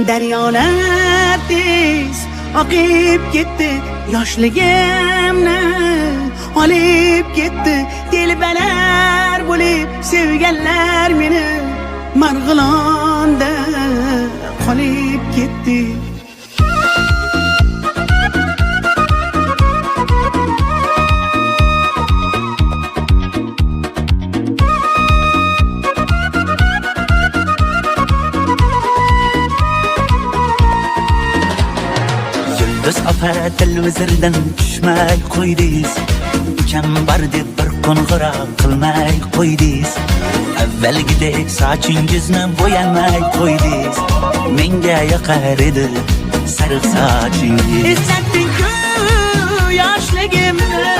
Deryolar tez oqib ketdi, yoshligimni olib ketdi. Telbalar bo'lib sevganlar meni Marg'ilonda qolib ketdi. Biz opa televizordan tushmay qo'ydingiz, ukam bor deb bir qo'ng'iroq qilmay qo'ydingiz. Avvalgidek sochingizni bo'yamay qo'ydingiz. Menga yoqar edi sariq sochingiz. Eslatding-ku yoshligimni